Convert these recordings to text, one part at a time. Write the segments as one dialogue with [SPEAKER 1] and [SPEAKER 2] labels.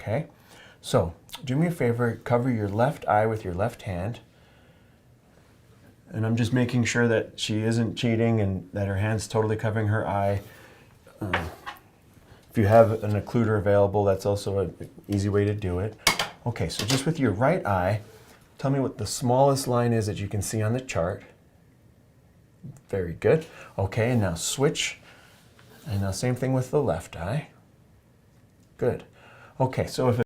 [SPEAKER 1] okay? So, do me a favor, cover your left eye with your left hand. And I'm just making sure that she isn't cheating and that her hand's totally covering her eye. If you have an occluder available, that's also an easy way to do it. Okay, so just with your right eye, tell me what the smallest line is that you can see on the chart. Very good. Okay, and now switch. And now same thing with the left eye. Good. Okay, so if it...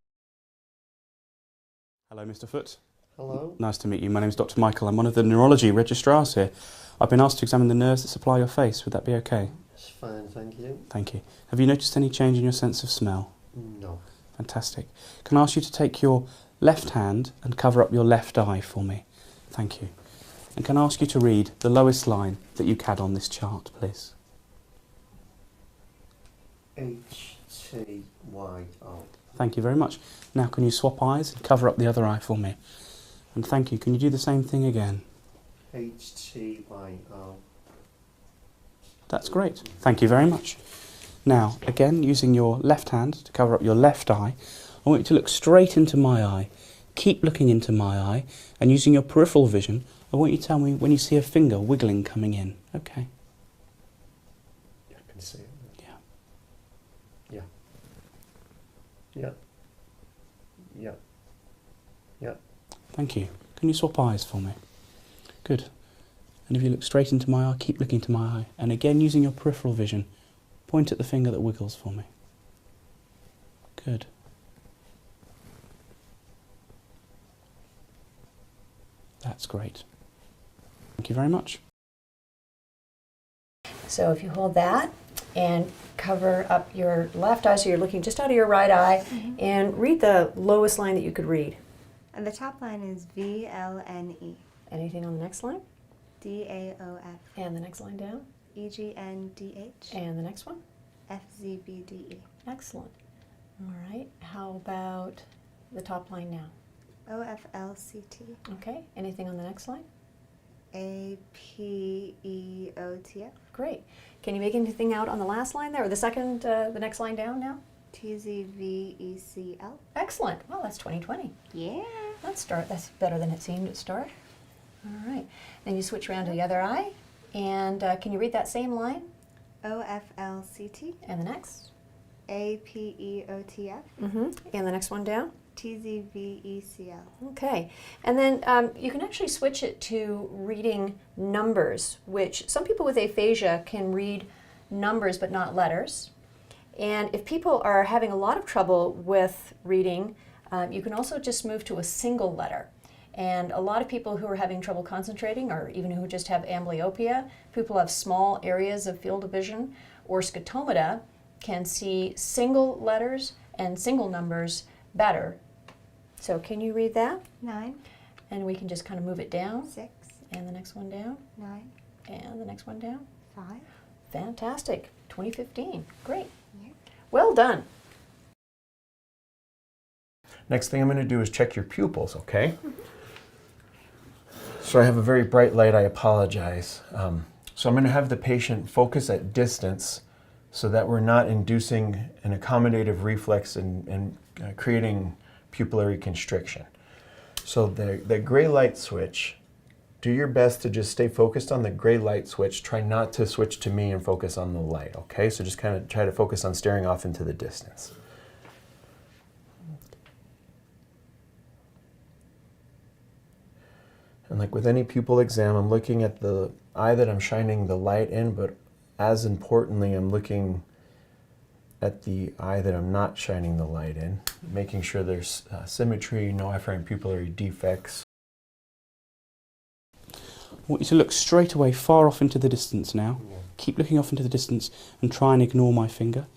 [SPEAKER 2] Hello, Mr. Foote.
[SPEAKER 3] Hello.
[SPEAKER 2] Nice to meet you. My name's Dr. Michael. I'm one of the neurology registrars here. I've been asked to examine the nerves that supply your face. Would that be okay?
[SPEAKER 3] It's fine, thank you.
[SPEAKER 2] Thank you. Have you noticed any change in your sense of smell?
[SPEAKER 3] No.
[SPEAKER 2] Fantastic. Can I ask you to take your left hand and cover up your left eye for me? Thank you. And can I ask you to read the lowest line that you had on this chart, please?
[SPEAKER 3] H-T-Y-O.
[SPEAKER 2] Thank you very much. Now can you swap eyes and cover up the other eye for me? And thank you. Can you do the same thing again?
[SPEAKER 3] H-T-Y-O.
[SPEAKER 2] That's great. Thank you very much. Now, again, using your left hand to cover up your left eye, I want you to look straight into my eye. Keep looking into my eye, and using your peripheral vision, I want you to tell me when you see a finger wiggling coming in. Okay.
[SPEAKER 3] I can see it.
[SPEAKER 2] Yeah.
[SPEAKER 3] Yeah. Yeah. Yeah. Yeah.
[SPEAKER 2] Thank you. Can you swap eyes for me? Good. And if you look straight into my eye, keep looking into my eye. And again, using your peripheral vision, point at the finger that wiggles for me. Good. That's great. Thank you very much.
[SPEAKER 4] So if you hold that and cover up your left eye so you're looking just out of your right eye, and read the lowest line that you could read.
[SPEAKER 5] And the top line is V-L-N-E.
[SPEAKER 4] Anything on the next line?
[SPEAKER 5] D-A-O-F.
[SPEAKER 4] And the next line down?
[SPEAKER 5] E-G-N-D-H.
[SPEAKER 4] And the next one?
[SPEAKER 5] F-Z-B-D-E.
[SPEAKER 4] Excellent. All right. How about the top line now?
[SPEAKER 5] O-F-L-C-T.
[SPEAKER 4] Okay. Anything on the next line?
[SPEAKER 5] A-P-E-O-T-F.
[SPEAKER 4] Great. Can you make anything out on the last line there, or the second, the next line down now?
[SPEAKER 5] T-Z-V-E-C-L.
[SPEAKER 4] Excellent. Well, that's 2020.
[SPEAKER 5] Yeah.
[SPEAKER 4] That's better than it seemed at start. All right. Then you switch around to the other eye, and can you read that same line?
[SPEAKER 5] O-F-L-C-T.
[SPEAKER 4] And the next?
[SPEAKER 5] A-P-E-O-T-F.
[SPEAKER 4] And the next one down?
[SPEAKER 5] T-Z-V-E-C-L.
[SPEAKER 4] Okay. And then you can actually switch it to reading numbers, which some people with aphasia can read numbers but not letters. And if people are having a lot of trouble with reading, you can also just move to a single letter. And a lot of people who are having trouble concentrating, or even who just have amblyopia, people who have small areas of field of vision, or scotomata, can see single letters and single numbers better. So can you read that?
[SPEAKER 5] 9.
[SPEAKER 4] And we can just kind of move it down.
[SPEAKER 5] 6.
[SPEAKER 4] And the next one down.
[SPEAKER 5] 9.
[SPEAKER 4] And the next one down.
[SPEAKER 5] 5.
[SPEAKER 4] Fantastic. 2015. Great.
[SPEAKER 5] Yeah.
[SPEAKER 4] Well done.
[SPEAKER 1] Next thing I'm going to do is check your pupils, okay? So I have a very bright light, I apologize. So I'm going to have the patient focus at distance so that we're not inducing an accommodative reflex and creating pupillary constriction. So the gray light switch, do your best to just stay focused on the gray light switch. Try not to switch to me and focus on the light, okay? So just kind of try to focus on staring off into the distance. And like with any pupil exam, I'm looking at the eye that I'm shining the light in, but as importantly, I'm looking at the eye that I'm not shining the light in, making sure there's symmetry, no afferent pupillary defects.
[SPEAKER 2] I want you to look straight away, far off into the distance now.
[SPEAKER 3] Yeah.
[SPEAKER 2] Keep looking off into the distance and try and ignore my finger.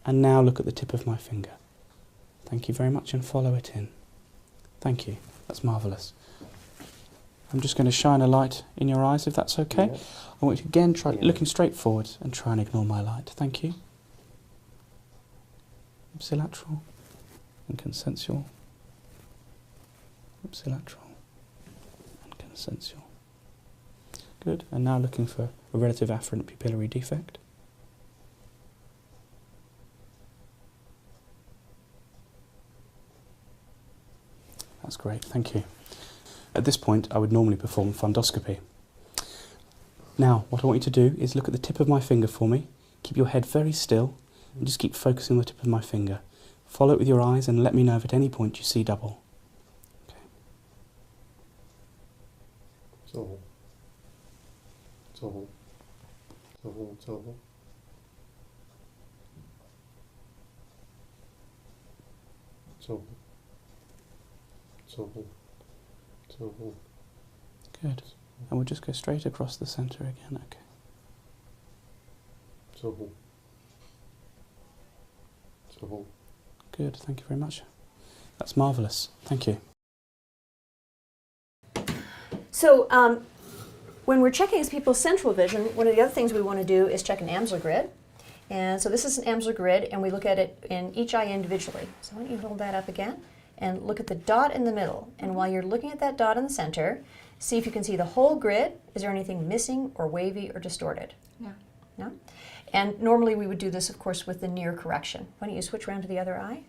[SPEAKER 2] And now look at the tip of my finger. Thank you very much, and follow it in. Thank you. That's marvellous. I'm just going to shine a light in your eyes, if that's okay.
[SPEAKER 3] Yeah.
[SPEAKER 2] I want you to again try
[SPEAKER 3] Yeah.
[SPEAKER 2] looking straight forward and try and ignore my light. Thank you. Ipsilateral and consensual. Ipsilateral and consensual. Good. And now looking for a relative afferent pupillary defect. That's great, thank you. At this point, I would normally perform fundoscopy. Now, what I want you to do is look at the tip of my finger for me. Keep your head very still and just keep focusing on the tip of my finger. Follow it with your eyes and let me know if at any point you see double. Okay.
[SPEAKER 3] Double. Double. Double, double. Double. Double. Double.
[SPEAKER 2] Good. And we'll just go straight across the centre again, okay.
[SPEAKER 3] Double. Double.
[SPEAKER 2] Good, thank you very much. That's marvellous, thank you.
[SPEAKER 4] So when we're checking people's central vision, one of the other things we want to do is check an AMSL grid. And so this is an AMSL grid, and we look at it in each eye individually. So why don't you hold that up again and look at the dot in the middle. And while you're looking at that dot in the center, see if you can see the whole grid. Is there anything missing or wavy or distorted?
[SPEAKER 5] No.
[SPEAKER 4] No? And normally we would do this, of course, with the near correction. Why don't you switch around to the other eye?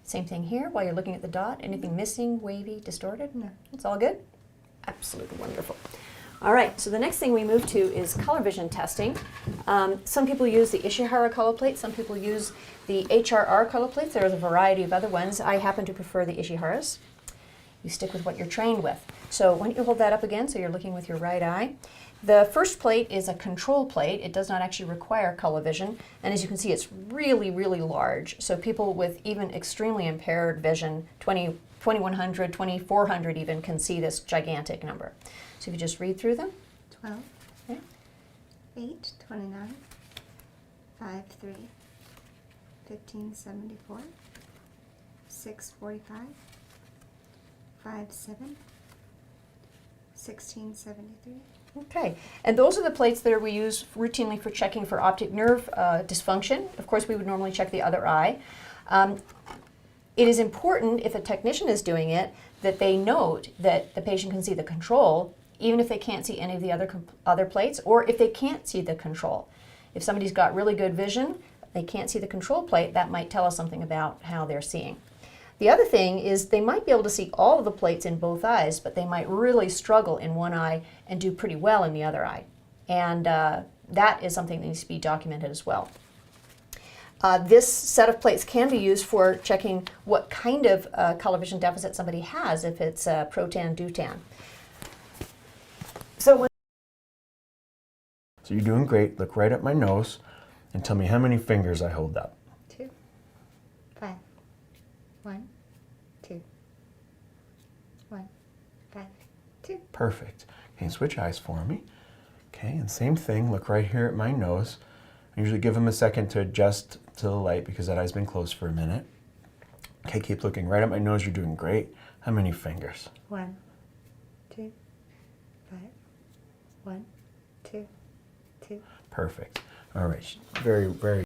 [SPEAKER 4] Same thing here. While you're looking at the dot, anything missing, wavy, distorted?
[SPEAKER 5] No.
[SPEAKER 4] It's all good? Absolutely wonderful. All right, so the next thing we move to is color vision testing. Some people use the Ishihara color plate. Some people use the HRR color plates. There's a variety of other ones. I happen to prefer the Ishiharas. You stick with what you're trained with. So why don't you hold that up again so you're looking with your right eye. The first plate is a control plate. It does not actually require color vision. And as you can see, it's really, really large. So people with even extremely impaired vision, 2100, 2400 even, can see this gigantic number. So if you just read through them.
[SPEAKER 5] 12,
[SPEAKER 4] Okay.
[SPEAKER 5] 8, 29, 5, 3, 1574, 6, 45, 5, 7, 1673.
[SPEAKER 4] Okay, and those are the plates that we use routinely for checking for optic nerve dysfunction. Of course, we would normally check the other eye. It is important, if a technician is doing it, that they note that the patient can see the control, even if they can't see any of the other plates, or if they can't see the control. If somebody's got really good vision, they can't see the control plate, that might tell us something about how they're seeing. The other thing is they might be able to see all of the plates in both eyes, but they might really struggle in one eye and do pretty well in the other eye. And that is something that needs to be documented as well. This set of plates can be used for checking what kind of color vision deficit somebody has, if it's protan, deutan. So
[SPEAKER 1] So you're doing great. Look right at my nose and tell me how many fingers I hold up.
[SPEAKER 5] 2, 5, 1, 2, 1, 5, 2.
[SPEAKER 1] Perfect. Okay, switch eyes for me. Okay, and same thing, look right here at my nose. I usually give them a second to adjust to the light because that eye's been closed for a minute. Okay, keep looking right at my nose, you're doing great. How many fingers?
[SPEAKER 5] 1, 2, 5, 1, 2, 2.
[SPEAKER 1] Perfect. All right, very, very